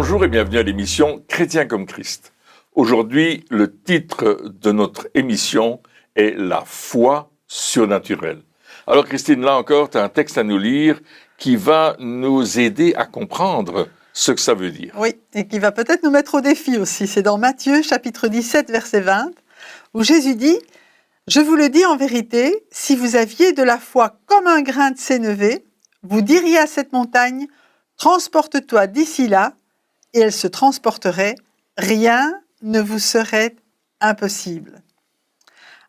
Bonjour et bienvenue à l'émission Chrétien comme Christ. Aujourd'hui, le titre de notre émission est La foi surnaturelle. Alors Christine, là encore, tu as un texte à nous lire qui va nous aider à comprendre ce que ça veut dire. Oui, et qui va peut-être nous mettre au défi aussi. C'est dans Matthieu, chapitre 17, verset 20, où Jésus dit « Je vous le dis en vérité, si vous aviez de la foi comme un grain de sénévé, vous diriez à cette montagne, transporte-toi d'ici là, et elle se transporterait, rien ne vous serait impossible. »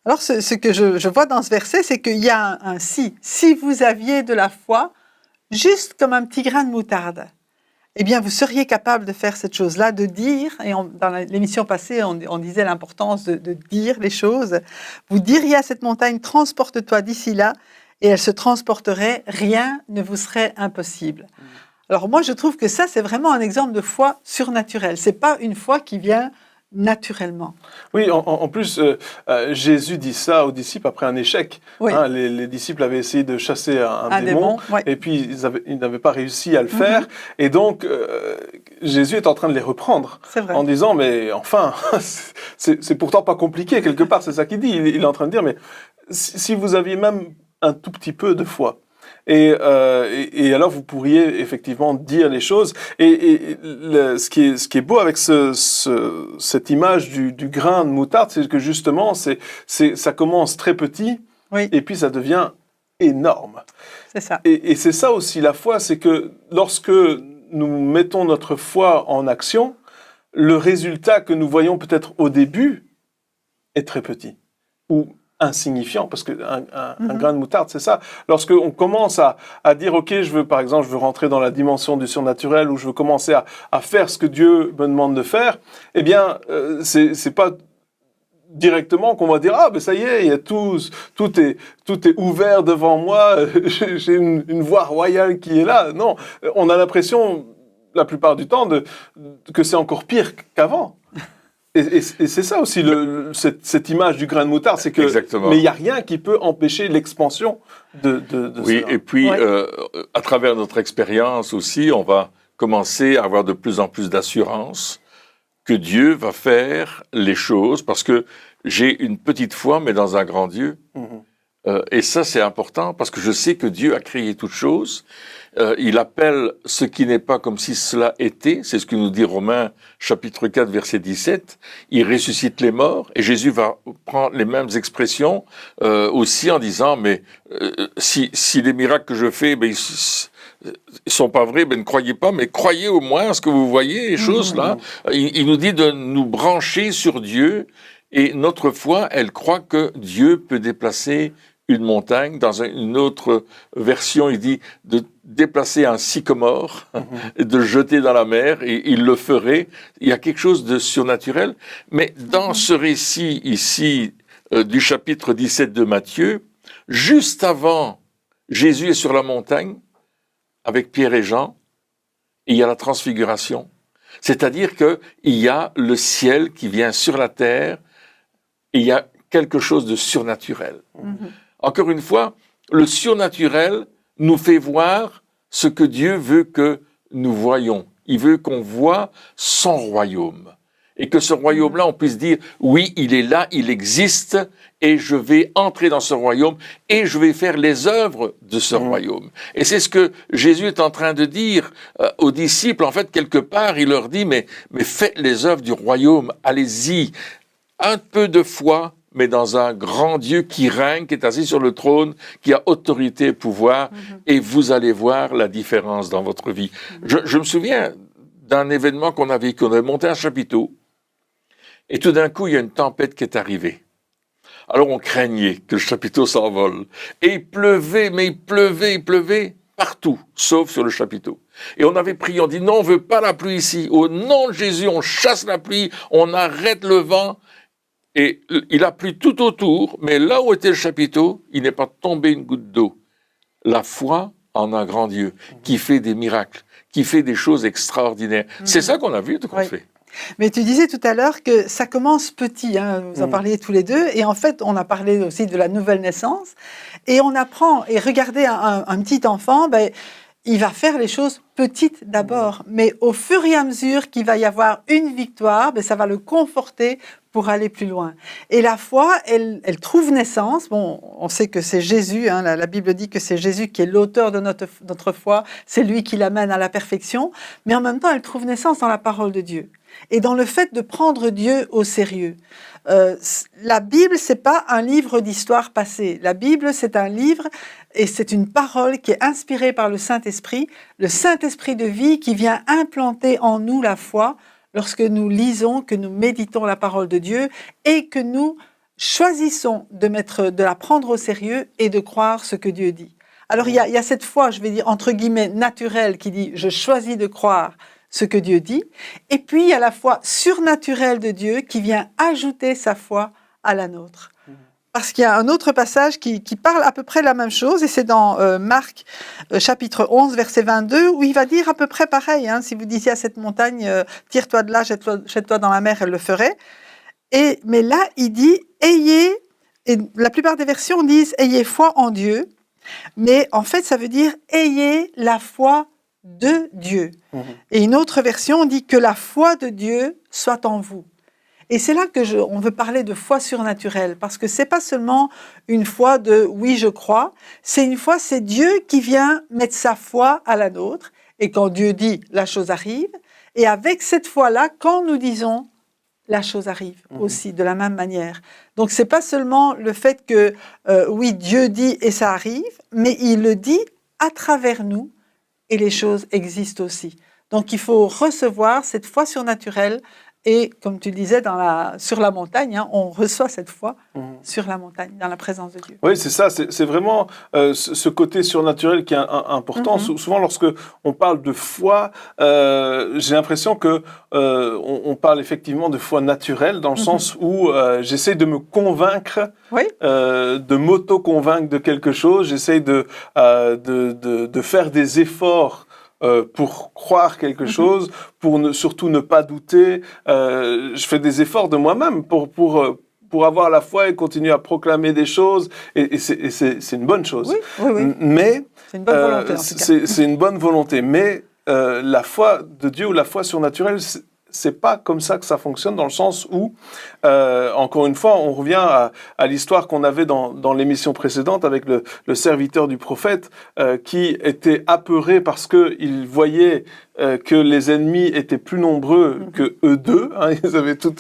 Alors, ce que je vois dans ce verset, c'est qu'il y a un si. Si vous aviez de la foi, juste comme un petit grain de moutarde, eh bien, vous seriez capable de faire cette chose-là, de dire, et dans l'émission passée, on disait l'importance de dire les choses. Vous diriez à cette montagne, transporte-toi d'ici là, et elle se transporterait, rien ne vous serait impossible. Alors moi, je trouve que ça, c'est vraiment un exemple de foi surnaturelle. C'est pas une foi qui vient naturellement. Oui, en plus, Jésus dit ça aux disciples après un échec. Oui. Les disciples avaient essayé de chasser un démon, ouais. et puis ils n'avaient pas réussi à le faire. Et donc, Jésus est en train de les reprendre, en disant, mais enfin, c'est pourtant pas compliqué, quelque part, c'est ça qu'il dit. Il est en train de dire, mais si vous aviez même un tout petit peu de foi, et alors vous pourriez effectivement dire les choses. Et ce qui est beau avec cette image du grain de moutarde, c'est que justement, ça commence très petit, oui, et puis ça devient énorme. C'est ça. Et c'est ça aussi la foi, c'est que lorsque nous mettons notre foi en action, le résultat que nous voyons peut-être au début est très petit, ou insignifiant, parce qu'un grain de moutarde, c'est ça. Lorsque on commence à dire, ok, par exemple, je veux rentrer dans la dimension du surnaturel, ou je veux commencer à faire ce que Dieu me demande de faire, eh bien, c'est pas directement qu'on va dire, ah, ben ça y est, tout est ouvert devant moi, j'ai une voie royale qui est là. Non, on a l'impression, la plupart du temps, que c'est encore pire qu'avant. Et c'est ça aussi, cette image du grain de moutarde, c'est que, exactement, mais il n'y a rien qui peut empêcher l'expansion de oui, cela. Et puis, ouais, à travers notre expérience aussi, on va commencer à avoir de plus en plus d'assurance que Dieu va faire les choses, parce que j'ai une petite foi, mais dans un grand Dieu. Et ça, c'est important, parce que je sais que Dieu a créé toutes choses. Il appelle ce qui n'est pas comme si cela était. C'est ce que nous dit Romains, chapitre 4, verset 17. Il ressuscite les morts. Et Jésus va prendre les mêmes expressions aussi en disant, mais si les miracles que je fais, ben, ils sont pas vrais, ben ne croyez pas, mais croyez au moins à ce que vous voyez, les choses là. Il nous dit de nous brancher sur Dieu. Et notre foi, elle croit que Dieu peut déplacer une montagne. Dans une autre version, il dit de déplacer un sycomore, de jeter dans la mer, et il le ferait. Il y a quelque chose de surnaturel. Mais dans ce récit ici du chapitre 17 de Matthieu, juste avant, Jésus est sur la montagne avec Pierre et Jean, et il y a la transfiguration. C'est-à-dire qu'il y a le ciel qui vient sur la terre, et il y a quelque chose de surnaturel. Encore une fois, le surnaturel nous fait voir ce que Dieu veut que nous voyons. Il veut qu'on voie son royaume. Et que ce royaume-là, on puisse dire, oui, il est là, il existe, et je vais entrer dans ce royaume, et je vais faire les œuvres de ce royaume. Et c'est ce que Jésus est en train de dire aux disciples. En fait, quelque part, il leur dit, mais faites les œuvres du royaume, allez-y. Un peu de foi, mais dans un grand Dieu qui règne, qui est assis sur le trône, qui a autorité et pouvoir, et vous allez voir la différence dans votre vie. Je me souviens d'un événement qu'on a vécu. On avait monté un chapiteau, et tout d'un coup, il y a une tempête qui est arrivée. Alors on craignait que le chapiteau s'envole. Et il pleuvait partout, sauf sur le chapiteau. Et on avait prié, on dit non, on ne veut pas la pluie ici. Au nom de Jésus, on chasse la pluie, on arrête le vent. Et il a plu tout autour, mais là où était le chapiteau, il n'est pas tombé une goutte d'eau. La foi en un grand Dieu, qui fait des miracles, qui fait des choses extraordinaires. C'est ça qu'on a vu, qu'on fait. Mais tu disais tout à l'heure que ça commence petit, hein, vous en parliez tous les deux, et en fait, on a parlé aussi de la nouvelle naissance, et on apprend, et regardez un petit enfant, ben, il va faire les choses petites d'abord, mais au fur et à mesure qu'il va y avoir une victoire, ça va le conforter pour aller plus loin. Et la foi, elle trouve naissance. Bon, on sait que c'est Jésus, hein, la Bible dit que c'est Jésus qui est l'auteur de notre foi, c'est lui qui l'amène à la perfection, mais en même temps, elle trouve naissance dans la parole de Dieu et dans le fait de prendre Dieu au sérieux. La Bible, c'est pas un livre d'histoire passée. La Bible, c'est un livre et c'est une parole qui est inspirée par le Saint-Esprit de vie qui vient implanter en nous la foi lorsque nous lisons, que nous méditons la parole de Dieu et que nous choisissons de la prendre au sérieux et de croire ce que Dieu dit. Alors il y a cette foi, je vais dire entre guillemets naturelle, qui dit je choisis de croire ce que Dieu dit, et puis il y a la foi surnaturelle de Dieu qui vient ajouter sa foi à la nôtre. Parce qu'il y a un autre passage qui parle à peu près la même chose, et c'est dans Marc chapitre 11, verset 22, où il va dire à peu près pareil. Hein, si vous disiez à cette montagne, tire-toi de là, jette-toi dans la mer, elle le ferait. Mais là, il dit, et la plupart des versions disent, ayez foi en Dieu, mais en fait, ça veut dire, ayez la foi de Dieu. Et une autre version dit que la foi de Dieu soit en vous. Et c'est là on veut parler de foi surnaturelle, parce que c'est pas seulement une foi de oui, je crois, c'est une foi, c'est Dieu qui vient mettre sa foi à la nôtre, et quand Dieu dit, la chose arrive, et avec cette foi-là, quand nous disons, la chose arrive aussi de la même manière. Donc c'est pas seulement le fait que oui, Dieu dit et ça arrive, mais il le dit à travers nous, et les choses existent aussi. Donc il faut recevoir cette foi surnaturelle. Et comme tu disais, sur la montagne, hein, on reçoit cette foi sur la montagne, dans la présence de Dieu. Oui, c'est ça, c'est vraiment ce côté surnaturel qui est important. Souvent, lorsque on parle de foi, j'ai l'impression que on parle effectivement de foi naturelle, dans le sens où j'essaie de me convaincre, de m'auto-convaincre de quelque chose, j'essaie de faire des efforts pour croire quelque chose, pour surtout ne pas douter. Je fais des efforts de moi-même pour avoir la foi et continuer à proclamer des choses. Et c'est une bonne chose. Oui. Mais c'est une bonne volonté, en tout cas. C'est une bonne volonté. Mais la foi de Dieu ou la foi surnaturelle, c'est pas comme ça que ça fonctionne, dans le sens où, encore une fois, on revient à l'histoire qu'on avait dans l'émission précédente avec le serviteur du prophète qui était apeuré parce qu'il voyait que les ennemis étaient plus nombreux que eux deux. Hein, ils avaient tout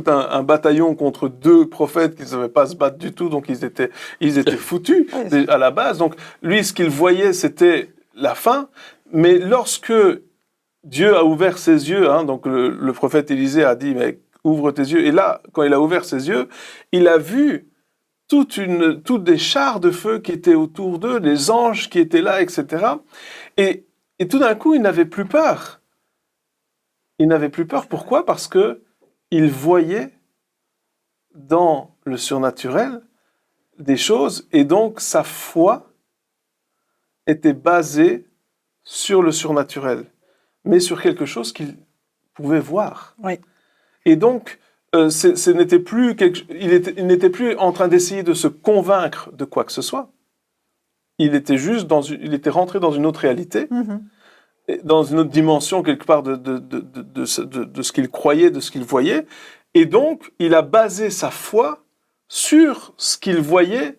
un bataillon contre deux prophètes qui ne savaient pas se battre du tout, donc ils étaient foutus à la base. Donc lui, ce qu'il voyait, c'était la fin. Mais lorsque Dieu a ouvert ses yeux, hein, donc le prophète Élisée a dit, mais ouvre tes yeux. Et là, quand il a ouvert ses yeux, il a vu toutes des chars de feu qui étaient autour d'eux, des anges qui étaient là, etc. Et tout d'un coup, il n'avait plus peur. Il n'avait plus peur. Pourquoi ? Parce que il voyait dans le surnaturel des choses, et donc sa foi était basée sur le surnaturel, mais sur quelque chose qu'il pouvait voir. Oui. Et donc, il n'était plus en train d'essayer de se convaincre de quoi que ce soit. Il était rentré dans une autre réalité, dans une autre dimension quelque part de ce qu'il croyait, de ce qu'il voyait. Et donc, il a basé sa foi sur ce qu'il voyait,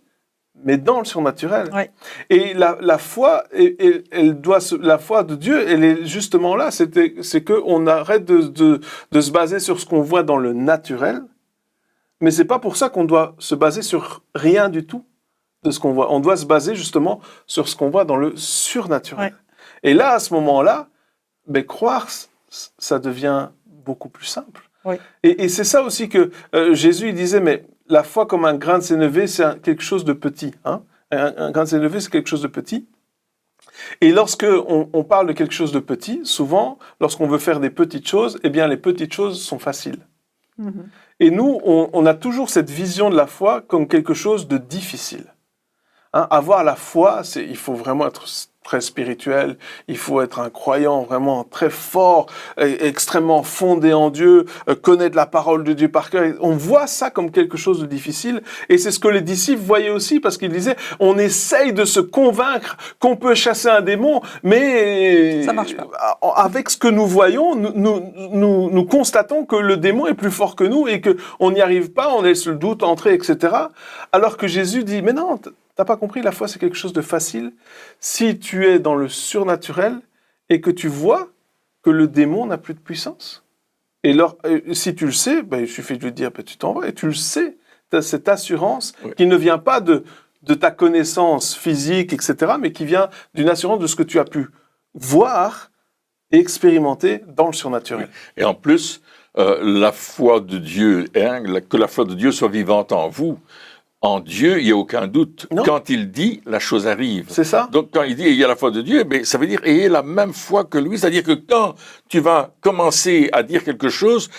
mais dans le surnaturel. Oui. Et la foi, la foi de Dieu, elle est justement là. C'est qu'on arrête de se baser sur ce qu'on voit dans le naturel, mais c'est pas pour ça qu'on doit se baser sur rien du tout de ce qu'on voit. On doit se baser justement sur ce qu'on voit dans le surnaturel. Oui. Et là, à ce moment-là, croire, ça devient beaucoup plus simple. Oui. Et c'est ça aussi que Jésus il disait, mais la foi comme un grain de sénévé, c'est quelque chose de petit. Hein? Un grain de sénévé, c'est quelque chose de petit. Et lorsque on parle de quelque chose de petit, souvent, lorsqu'on veut faire des petites choses, eh bien, les petites choses sont faciles. Et nous, on a toujours cette vision de la foi comme quelque chose de difficile. Hein? Avoir la foi, il faut vraiment être très spirituel, il faut être un croyant vraiment très fort, extrêmement fondé en Dieu, connaître la parole de Dieu par cœur. On voit ça comme quelque chose de difficile, et c'est ce que les disciples voyaient aussi, parce qu'ils disaient, on essaye de se convaincre qu'on peut chasser un démon, mais ça marche pas. Avec ce que nous voyons, nous constatons que le démon est plus fort que nous et qu'on n'y arrive pas, on laisse le doute entrer, etc. Alors que Jésus dit, mais non, t'as pas compris, la foi c'est quelque chose de facile. Si tu es dans le surnaturel et que tu vois que le démon n'a plus de puissance. Et si tu le sais, il suffit de lui dire, tu t'en vas, et tu le sais. Tu as cette assurance qui ne vient pas de ta connaissance physique, etc., mais qui vient d'une assurance de ce que tu as pu voir et expérimenter dans le surnaturel. Et en plus, la foi de Dieu, que la foi de Dieu soit vivante en vous. En Dieu, il n'y a aucun doute. Non. Quand il dit, la chose arrive. C'est ça. Donc, quand il dit, il y a la foi de Dieu, ça veut dire, ayez la même foi que lui. C'est-à-dire que quand tu vas commencer à dire quelque chose,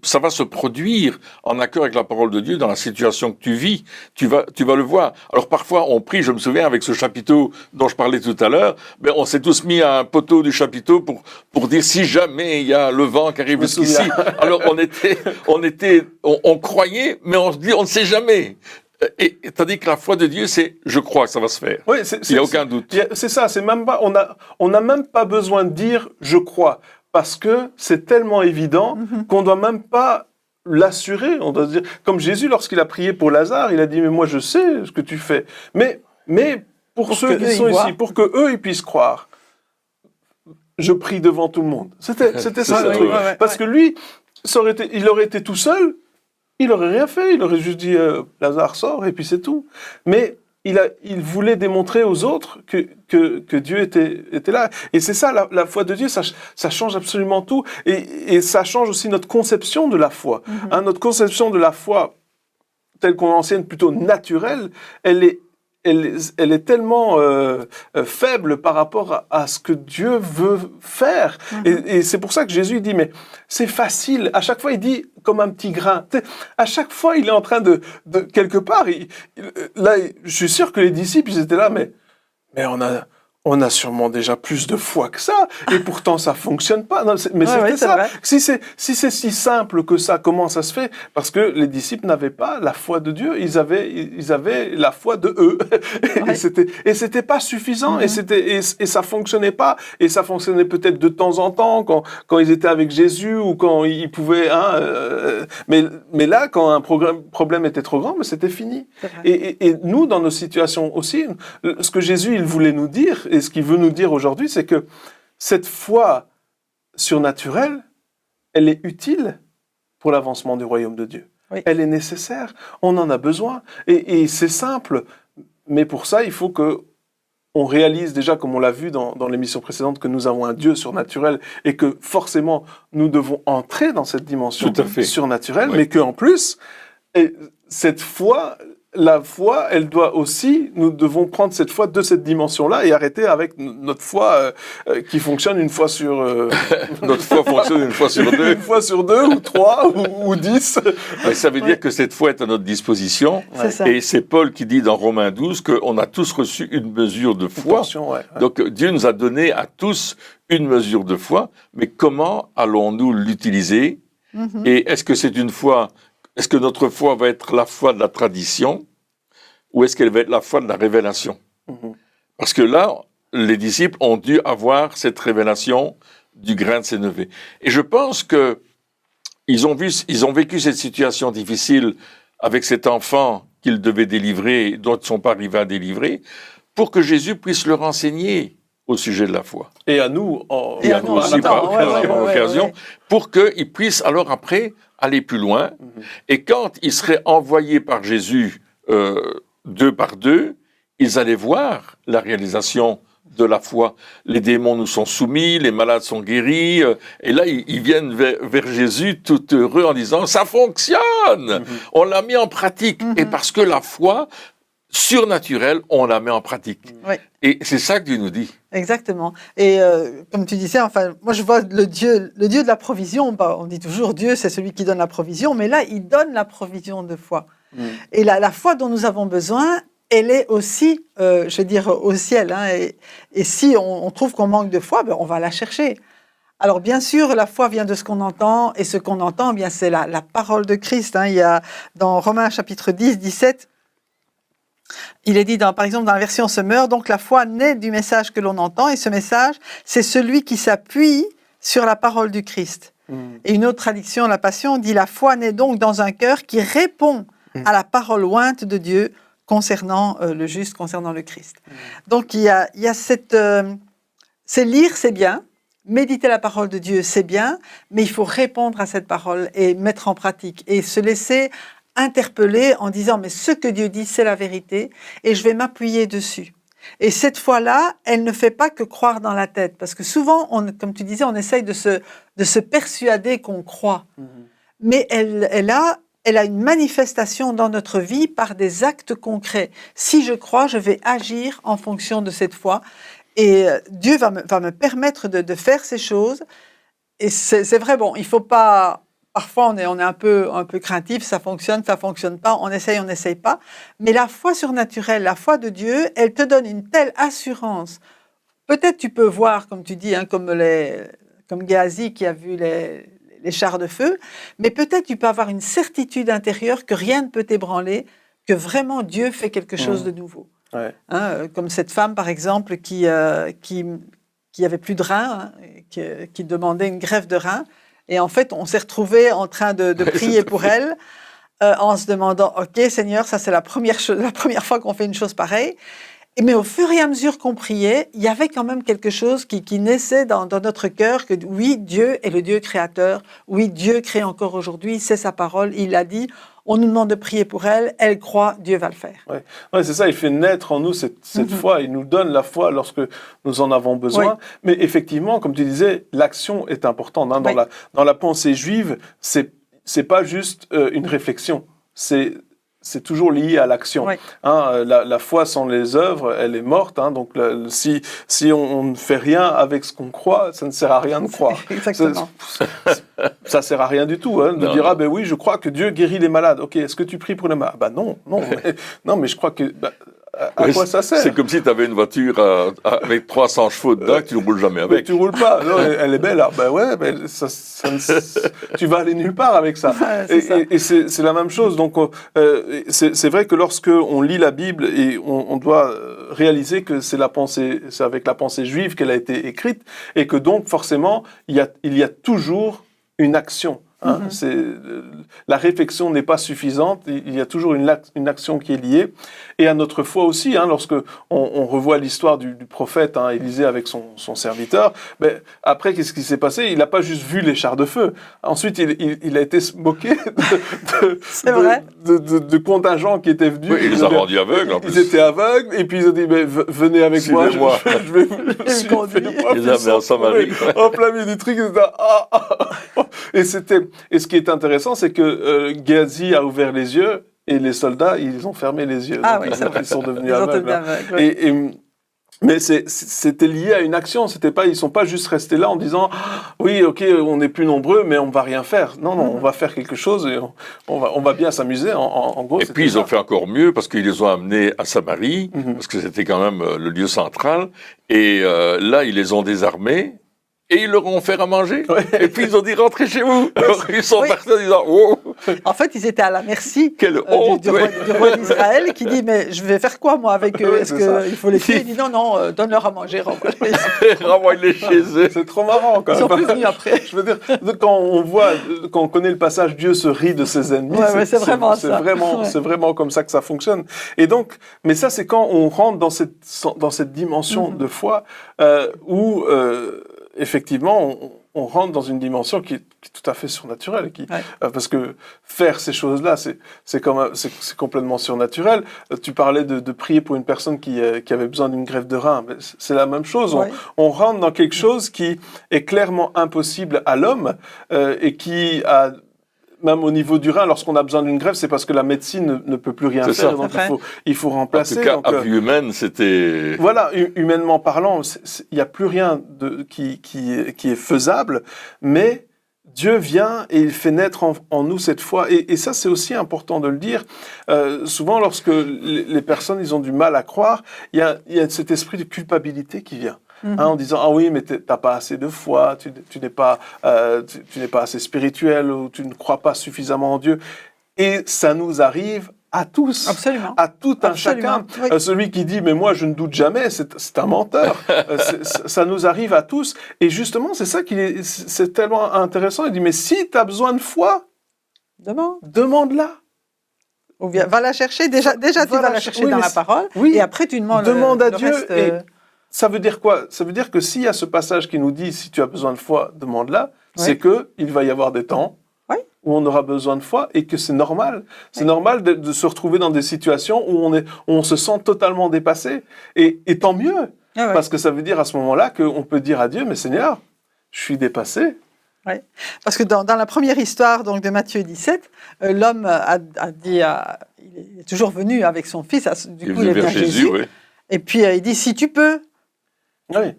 ça va se produire en accord avec la parole de Dieu dans la situation que tu vis. Tu vas le voir. Alors, parfois, on prie, je me souviens, avec ce chapiteau dont je parlais tout à l'heure, on s'est tous mis à un poteau du chapiteau pour dire, si jamais il y a le vent qui arrive jusqu'ici. Alors, on croyait, mais on se dit, on ne sait jamais. Et tandis que la foi de Dieu, c'est je crois que ça va se faire. Oui, il n'y a aucun doute. C'est ça, c'est même pas, on n'a même pas besoin de dire je crois, parce que c'est tellement évident qu'on doit même pas l'assurer. On doit se dire, comme Jésus, lorsqu'il a prié pour Lazare, il a dit mais moi je sais ce que tu fais. Mais pour ceux qui sont ici, pour que eux ils puissent croire, je prie devant tout le monde. C'était ça le truc. Parce que lui, il aurait été tout seul. Il n'aurait rien fait, il aurait juste dit Lazare sort et puis c'est tout. Mais il voulait démontrer aux autres que Dieu était là. Et c'est ça, la foi de Dieu, ça change absolument tout. Et ça change aussi notre conception de la foi. Notre conception de la foi, telle qu'on l'enseigne plutôt naturelle, elle est tellement faible par rapport à ce que Dieu veut faire. Et c'est pour ça que Jésus dit, mais c'est facile. À chaque fois, il dit comme un petit grain. À chaque fois, il est en train de quelque part, là, je suis sûr que les disciples, ils étaient là, mais on a sûrement déjà plus de foi que ça, et pourtant ça fonctionne pas. Non, mais c'était ça. Vrai. Si c'est si simple que ça, comment ça se fait? Parce que les disciples n'avaient pas la foi de Dieu, ils avaient la foi de eux. Et c'était pas suffisant, et ça fonctionnait pas, et ça fonctionnait peut-être de temps en temps quand ils étaient avec Jésus ou quand ils pouvaient. Mais là, quand un problème était trop grand, mais c'était fini. Et nous, dans nos situations aussi, ce que Jésus il voulait nous dire. Et ce qu'il veut nous dire aujourd'hui, c'est que cette foi surnaturelle, elle est utile pour l'avancement du royaume de Dieu. Oui. Elle est nécessaire, on en a besoin. Et c'est simple, mais pour ça, il faut qu'on réalise déjà, comme on l'a vu dans l'émission précédente, que nous avons un Dieu surnaturel et que forcément, nous devons entrer dans cette dimension surnaturelle, mais qu'en plus, cette foi... La foi, elle doit aussi, nous devons prendre cette foi de cette dimension-là et arrêter avec notre foi qui fonctionne une fois sur... Notre foi fonctionne une fois sur deux. Une fois sur deux, ou trois, ou 10. Mais ça veut dire que cette foi est à notre disposition. Et c'est Paul qui dit dans Romains 12 qu'on a tous reçu une mesure de foi. Donc Dieu nous a donné à tous une mesure de foi. Mais comment allons-nous l'utiliser? Et est-ce que c'est une foi... Est-ce que notre foi va être la foi de la tradition ou est-ce qu'elle va être la foi de la révélation? Parce que là, les disciples ont dû avoir cette révélation du grain de sénévé. Et je pense qu'ils ont vécu cette situation difficile avec cet enfant qu'ils devaient délivrer, dont ils ne sont pas arrivés à délivrer, pour que Jésus puisse leur enseigner au sujet de la foi. Et à nous, aussi par occasion, pour qu'ils puissent alors après aller plus loin. Et quand ils seraient envoyés par Jésus deux par deux, ils allaient voir la réalisation de la foi. Les démons nous sont soumis, les malades sont guéris, et là ils viennent vers Jésus tout heureux en disant « ça fonctionne, on l'a mis en pratique ». Et parce que la foi surnaturelle, on la met en pratique. Et c'est ça que Dieu nous dit. Exactement. Et comme tu disais, enfin, moi je vois le Dieu de la provision. On dit toujours Dieu, c'est celui qui donne la provision, mais là, il donne la provision de foi. Et la foi dont nous avons besoin, elle est aussi, je veux dire, au ciel. Hein, et si on trouve qu'on manque de foi, ben, on va la chercher. Alors bien sûr, la foi vient de ce qu'on entend, et ce qu'on entend, eh bien c'est la parole de Christ. Hein. Il y a dans Romains chapitre 10, 17, il est dit, par exemple, dans la version Semeur, donc la foi naît du message que l'on entend, et ce message, c'est celui qui s'appuie sur la parole du Christ. Et une autre traduction, la Passion, dit, la foi naît donc dans un cœur qui répond à la parole ointe de Dieu concernant le juste, concernant le Christ. Donc il y a cette... c'est lire, c'est bien. Méditer la parole de Dieu, c'est bien, mais il faut répondre à cette parole et mettre en pratique et se laisser interpeller en disant mais ce que Dieu dit, c'est la vérité et je vais m'appuyer dessus. Et cette fois-là, elle ne fait pas que croire dans la tête, parce que souvent, comme tu disais, on essaye de se persuader qu'on croit. Mais elle a une manifestation dans notre vie par des actes concrets. Si je crois, je vais agir en fonction de cette foi. Et Dieu va me permettre de faire ces choses. Et c'est vrai, bon, il faut pas... Parfois, on est un peu craintif, ça fonctionne pas, on n'essaye pas. Mais la foi surnaturelle, la foi de Dieu, elle te donne une telle assurance. Peut-être tu peux voir, comme tu dis, hein, comme Géasi qui a vu les chars de feu, mais peut-être tu peux avoir une certitude intérieure que rien ne peut t'ébranler, que vraiment Dieu fait quelque chose de nouveau. Ouais. Hein, comme cette femme, par exemple, qui avait plus de reins, hein, qui demandait une greffe de reins. Et en fait, on s'est retrouvés en train de prier pour elle, en se demandant, OK, Seigneur, ça c'est la première fois qu'on fait une chose pareille. Mais au fur et à mesure qu'on priait, il y avait quand même quelque chose qui naissait dans notre cœur, que oui, Dieu est le Dieu créateur, oui, Dieu crée encore aujourd'hui, c'est sa parole, il l'a dit. On nous demande de prier pour elle, elle croit, Dieu va le faire. Ouais, c'est ça, il fait naître en nous cette foi, il nous donne la foi lorsque nous en avons besoin. Oui. Mais effectivement, comme tu disais, l'action est importante. Hein. Dans la pensée juive, c'est pas juste une réflexion, c'est toujours lié à l'action. Oui. Hein, la foi sans les œuvres, elle est morte. Hein, donc si on ne fait rien avec ce qu'on croit, ça ne sert à rien de croire. Exactement. Ça sert à rien du tout. Hein, de dire ah ben oui, je crois que Dieu guérit les malades. Ok, est-ce que tu pries pour les malades? Bah non. Mais je crois que à quoi ça sert? C'est comme si tu avais une voiture avec 300 chevaux dedans, que tu ne roules jamais avec. Mais tu roules pas. Non, elle est belle. Alors, ben ouais, ben tu vas aller nulle part avec ça. Et c'est la même chose. Donc c'est vrai que lorsque on lit la Bible et on doit réaliser que c'est avec la pensée juive qu'elle a été écrite et que donc forcément il y a toujours une action. Hein, la réflexion n'est pas suffisante, il y a toujours une action qui est liée. Et à notre foi aussi, hein, lorsque on revoit l'histoire du prophète hein, Élisée avec son serviteur, ben, après, qu'est-ce qui s'est passé? Il n'a pas juste vu les chars de feu. Ensuite, il a été moqué de contingents qui étaient venus. Oui, ils les ont rendus aveugles en plus. Ils étaient aveugles, et puis ils ont dit, ben, venez avec moi, je vais vous conduire. Ils avaient en Samarie. En plein milieu du truc, et ce qui est intéressant, c'est que Géasi a ouvert les yeux et les soldats, ils ont fermé les yeux. Ah oui, ils sont devenus aveugles. Mais c'était lié à une action. Ils sont pas juste restés là en disant oui, ok, on est plus nombreux, mais on va rien faire. Non, on va faire quelque chose et on va bien s'amuser. En gros. Et puis ils ont fait encore mieux parce qu'ils les ont amenés à Samarie, parce que c'était quand même le lieu central. Et là, ils les ont désarmés. Et ils leur ont fait à manger. Ouais. Et puis ils ont dit rentrez chez vous. Alors, ils sont partis en disant oh. En fait, ils étaient à la merci du roi d'Israël qui dit mais je vais faire quoi moi avec eux? Est-ce qu'il faut les tuer? Il dit non, donne-leur à manger, renvoie-les chez eux. C'est trop marrant quand même. Ils sont plus venus après. Je veux dire, quand on connaît le passage Dieu se rit de ses ennemis, c'est vraiment ça. C'est vraiment comme ça que ça fonctionne. Et donc, mais ça c'est quand on rentre dans cette dimension de foi où effectivement, on rentre dans une dimension qui est tout à fait surnaturelle, parce que faire ces choses-là, c'est complètement surnaturel. Tu parlais de prier pour une personne qui avait besoin d'une greffe de rein, c'est la même chose. Ouais. On rentre dans quelque chose qui est clairement impossible à l'homme et qui a même au niveau du rein, lorsqu'on a besoin d'une greffe, c'est parce que la médecine ne peut plus rien faire. Donc il faut remplacer. En tout cas, à vue humaine, c'était... Voilà, humainement parlant, il n'y a plus rien qui est faisable, mais Dieu vient et il fait naître en nous cette foi. Et ça, c'est aussi important de le dire. Souvent, lorsque les personnes ils ont du mal à croire, il y a cet esprit de culpabilité qui vient. En disant « Ah oui, mais t'as pas assez de foi, tu n'es pas assez spirituel ou tu ne crois pas suffisamment en Dieu. » Et ça nous arrive à tous, Absolument. à tout un Absolument, chacun. oui. Celui qui dit « mais moi je ne doute jamais », c'est un menteur. Ça nous arrive à tous. Et justement, c'est ça c'est tellement intéressant. Il dit « mais si tu as besoin de foi, demande-la. » Ou bien, va la chercher. Déjà tu vas la chercher dans la parole. Oui, et après, tu demandes demande à le Dieu. reste, Et ça veut dire quoi? Ça veut dire que s'il y a ce passage qui nous dit « si tu as besoin de foi, demande-la », c'est qu'il va y avoir des temps où on aura besoin de foi et que c'est normal. C'est normal de se retrouver dans des situations où on se sent totalement dépassé. Et tant mieux, parce que ça veut dire à ce moment-là qu'on peut dire à Dieu, mais Seigneur, je suis dépassé. Oui, parce que dans la première histoire donc, de Matthieu 17, l'homme a dit, il est toujours venu avec son fils, du coup il vient Jésus, et puis il dit « si tu peux ».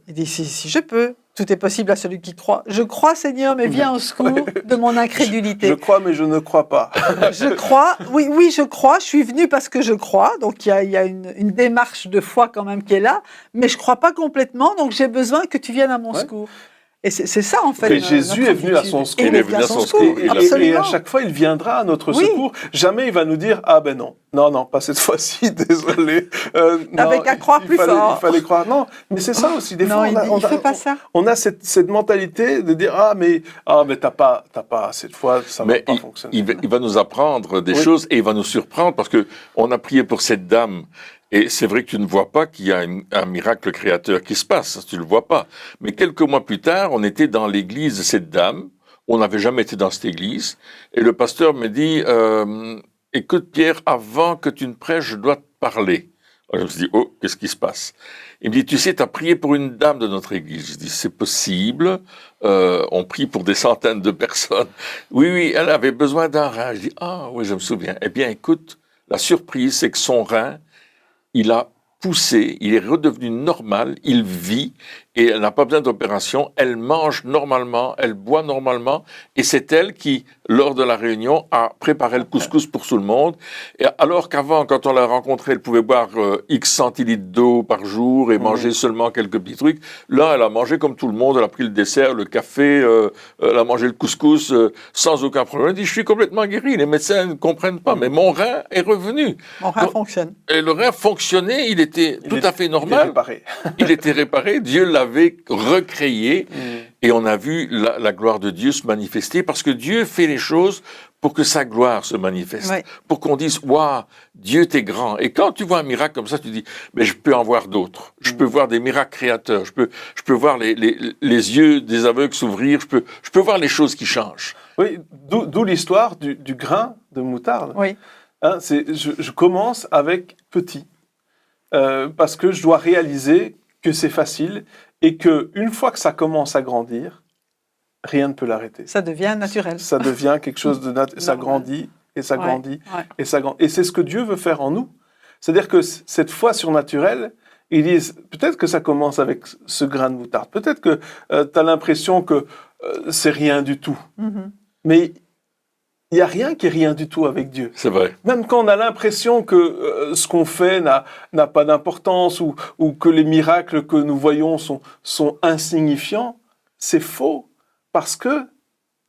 Il dit « si je peux ». Tout est possible à celui qui croit. Je crois, Seigneur, mais viens au secours de mon incrédulité. Je crois, mais je ne crois pas. Je crois, oui, je crois. Je suis venu parce que je crois. Donc, il y a une démarche de foi quand même qui est là. Mais je ne crois pas complètement, donc j'ai besoin que tu viennes à mon secours. Et c'est ça, en fait. Et Jésus est venu à son secours. Il est venu à son secours. Et à chaque fois, il viendra à notre secours. Jamais il va nous dire « Ah ben non, non, pas cette fois-ci, désolé. Avec à croire plus fort. » Il fallait croire. Non, mais c'est ça aussi. Des fois, il fait pas ça. On a cette mentalité de dire « Ah, mais t'as pas cette fois, ça va pas fonctionner. » Il va nous apprendre des choses et il va nous surprendre parce que on a prié pour cette dame. Et c'est vrai que tu ne vois pas qu'il y a un miracle créateur qui se passe, tu ne le vois pas. Mais quelques mois plus tard, on était dans l'église de cette dame, on n'avait jamais été dans cette église, et le pasteur me dit « Écoute Pierre, avant que tu ne prêches, je dois te parler. » Alors je me suis dit « Oh, qu'est-ce qui se passe ?» Il me dit « Tu sais, tu as prié pour une dame de notre église. » Je dis « C'est possible, on prie pour des centaines de personnes. » Oui, elle avait besoin d'un rein. Je dis « Ah oui, je me souviens. » Eh bien écoute, la surprise, c'est que son rein, il a poussé, il est redevenu normal, il vit et elle n'a pas besoin d'opération, elle mange normalement, elle boit normalement et c'est elle qui, lors de la réunion, a préparé le couscous pour tout le monde. Et alors qu'avant, quand on l'a rencontrée, elle pouvait boire X centilitres d'eau par jour et manger seulement quelques petits trucs. Là, elle a mangé comme tout le monde, elle a pris le dessert, le café, elle a mangé le couscous sans aucun problème. Elle dit, je suis complètement guéri, les médecins ne comprennent pas, mais mon rein est revenu. Mon rein fonctionne. Et le rein fonctionnait, il était tout à fait normal. Il était réparé, Dieu l'avait recréé et on a vu la gloire de Dieu se manifester parce que Dieu fait les choses pour que sa gloire se manifeste, pour qu'on dise « Waouh, Dieu t'es grand ». Et quand tu vois un miracle comme ça, tu dis « Mais je peux en voir d'autres. Je peux voir des miracles créateurs. Je peux voir les yeux des aveugles s'ouvrir. Je peux voir les choses qui changent. » Oui, d'où l'histoire du grain de moutarde. Oui. Hein, je commence avec petit. Parce que je dois réaliser que c'est facile et qu'une fois que ça commence à grandir, rien ne peut l'arrêter. Ça devient naturel. Ça devient quelque chose de naturel. Ça grandit et ça grandit et ça grandit. Et c'est ce que Dieu veut faire en nous. C'est-à-dire que cette foi surnaturelle, ils disent, peut-être que ça commence avec ce grain de moutarde. Peut-être que tu as l'impression que c'est rien du tout. Mais il n'y a rien qui est rien du tout avec Dieu. C'est vrai. Même quand on a l'impression que ce qu'on fait n'a pas d'importance ou que les miracles que nous voyons sont insignifiants, c'est faux parce que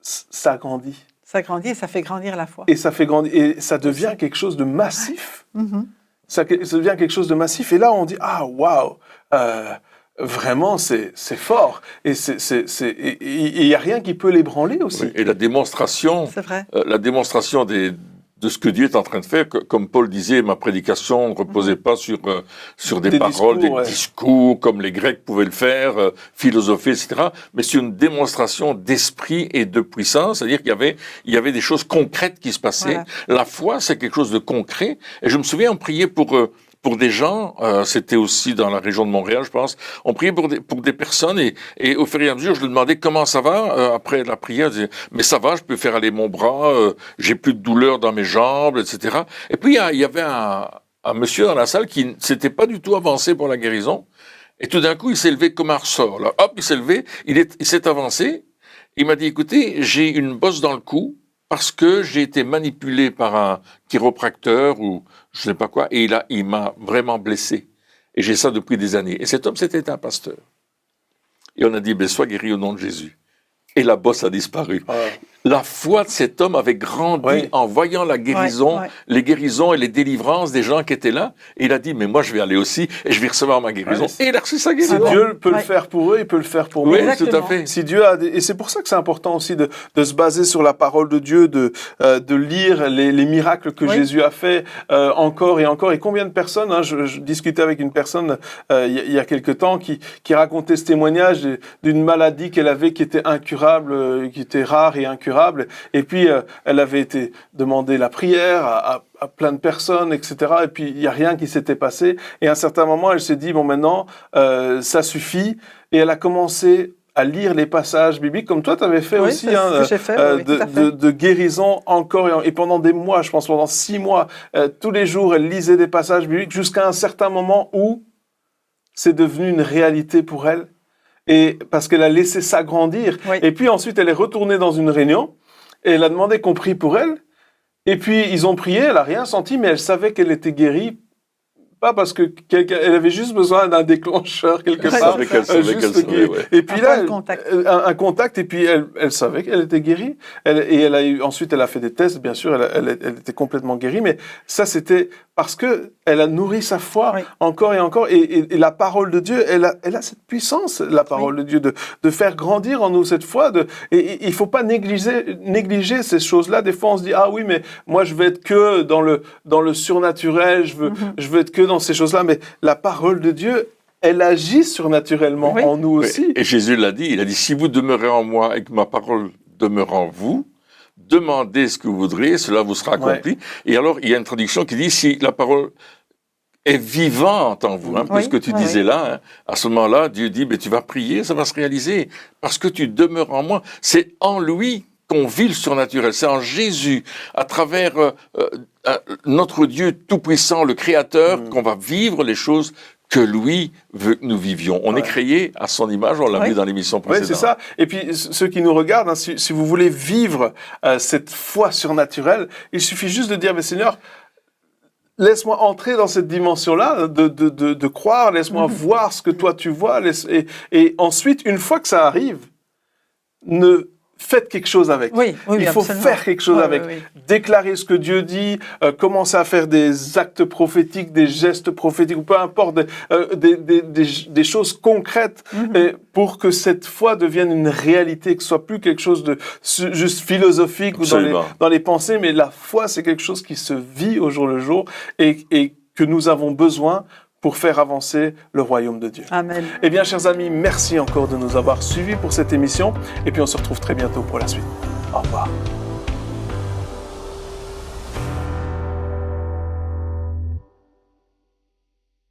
ça grandit. Ça grandit et ça fait grandir la foi. Et ça fait grandir et ça devient quelque chose de massif. Ça devient quelque chose de massif. Et là, on dit ah waouh. Vraiment, c'est fort. Et il n'y a rien qui peut l'ébranler aussi. Oui, et la démonstration, la démonstration de ce que Dieu est en train de faire, comme Paul disait, ma prédication ne reposait pas sur des paroles, des discours, comme les Grecs pouvaient le faire, philosopher, etc. Mais sur une démonstration d'esprit et de puissance, c'est-à-dire qu'il y avait des choses concrètes qui se passaient. Voilà. La foi, c'est quelque chose de concret. Et je me souviens, on priait pour des gens, c'était aussi dans la région de Montréal, je pense, on priait pour des personnes et au fur et à mesure, je lui demandais comment ça va. Après la prière, je disais, mais ça va, je peux faire aller mon bras, j'ai plus de douleur dans mes jambes, etc. Et puis, il y avait un monsieur dans la salle qui ne s'était pas du tout avancé pour la guérison. Et tout d'un coup, il s'est levé comme un ressort. Là. Hop, il s'est levé, il s'est avancé. Il m'a dit, écoutez, j'ai une bosse dans le cou parce que j'ai été manipulé par un chiropracteur ou je ne sais pas quoi, et il m'a vraiment blessé. Et j'ai ça depuis des années. Et cet homme, c'était un pasteur. Et on a dit, sois guéri au nom de Jésus. Et la bosse a disparu. La foi de cet homme avait grandi en voyant la guérison, les guérisons et les délivrances des gens qui étaient là. Et il a dit, mais moi je vais aller aussi et je vais recevoir ma guérison. Et il a reçu sa guérison. Si Dieu peut le faire pour eux, il peut le faire pour nous. Oui, tout à fait. Si Dieu et c'est pour ça que c'est important aussi de se baser sur la parole de Dieu, de lire les miracles que Jésus a fait encore et encore. Et combien de personnes, je discutais avec une personne il y a quelque temps qui racontait ce témoignage d'une maladie qu'elle avait qui était incurable, qui était rare et incurable. Et puis, elle avait été demander la prière à plein de personnes, etc. Et puis, il n'y a rien qui s'était passé. Et à un certain moment, elle s'est dit, bon, maintenant, ça suffit. Et elle a commencé à lire les passages bibliques, comme toi, tu avais fait aussi, de guérison encore. Et pendant des mois, je pense pendant 6 mois, tous les jours, elle lisait des passages bibliques jusqu'à un certain moment où c'est devenu une réalité pour elle. Et parce qu'elle a laissé ça grandir. Et puis ensuite, elle est retournée dans une réunion et elle a demandé qu'on prie pour elle. Et puis, ils ont prié, elle n'a rien senti, mais elle savait qu'elle était guérie. Pas parce que elle avait juste besoin d'un déclencheur quelque part. Et puis là, un contact, et puis elle savait qu'elle était guérie. Ensuite, elle a fait des tests, bien sûr, elle était complètement guérie. Mais ça, c'était parce que elle a nourri sa foi encore et encore. Et la parole de Dieu, elle a cette puissance, la parole de Dieu, de faire grandir en nous cette foi. Et il faut pas négliger ces choses-là. Des fois, on se dit, ah oui, mais moi, je veux être que dans le surnaturel, je veux être que dans ces choses-là, mais la parole de Dieu, elle agit surnaturellement en nous aussi. Et Jésus l'a dit, il a dit, si vous demeurez en moi et que ma parole demeure en vous, demandez ce que vous voudrez, cela vous sera accompli. Et alors, il y a une traduction qui dit, si la parole est vivante en vous, ce que tu disais là, à ce moment-là, Dieu dit, tu vas prier, ça va se réaliser, parce que tu demeures en moi. C'est en lui qu'on vit le surnaturel, c'est en Jésus, à travers notre Dieu tout-puissant, le Créateur, qu'on va vivre les choses que lui veut que nous vivions. On est créé à son image, on l'a vu dans l'émission précédente. Oui, c'est ça. Et puis, ceux qui nous regardent, si vous voulez vivre cette foi surnaturelle, il suffit juste de dire, mais Seigneur, laisse-moi entrer dans cette dimension-là, de croire, laisse-moi voir ce que toi tu vois, et ensuite, une fois que ça arrive, faites quelque chose avec. Il faut faire quelque chose avec. Déclarer ce que Dieu dit, commencer à faire des actes prophétiques, des gestes prophétiques, ou peu importe, des choses concrètes pour que cette foi devienne une réalité, que ce soit plus quelque chose de juste philosophique ou dans les pensées, mais la foi, c'est quelque chose qui se vit au jour le jour et que nous avons besoin pour faire avancer le royaume de Dieu. Amen. Eh bien, chers amis, merci encore de nous avoir suivis pour cette émission. Et puis, on se retrouve très bientôt pour la suite. Au revoir.